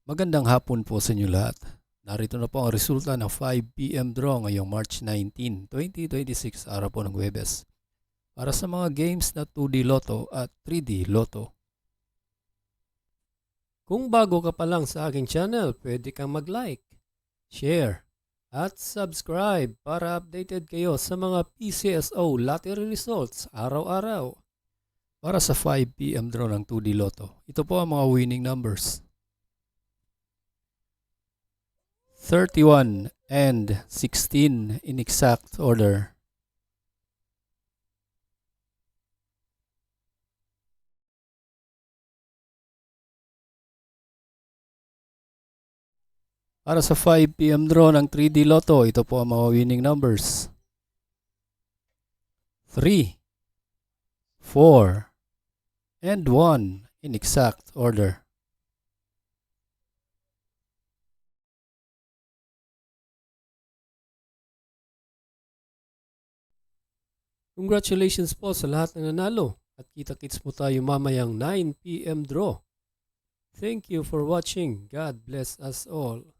Magandang hapon po sa inyo lahat. Narito na po ang resulta ng 5 PM draw ngayong March 19, 2026, araw po ng Huwebes. Para sa mga games na 2D Lotto at 3D Lotto. Kung bago ka pa lang sa aking channel, pwede kang mag-like, share, at subscribe para updated kayo sa mga PCSO lottery results araw-araw. Para sa 5 PM draw ng 2D Lotto, ito po ang mga winning numbers. 31 and 16 in exact order. Para sa 5 PM draw ng 3D Lotto, ito po ang mga winning numbers. 3, 4, and 1 in exact order. Congratulations po sa lahat ng nanalo at kita-kits mo tayo mamayang 9 PM draw. Thank you for watching. God bless us all.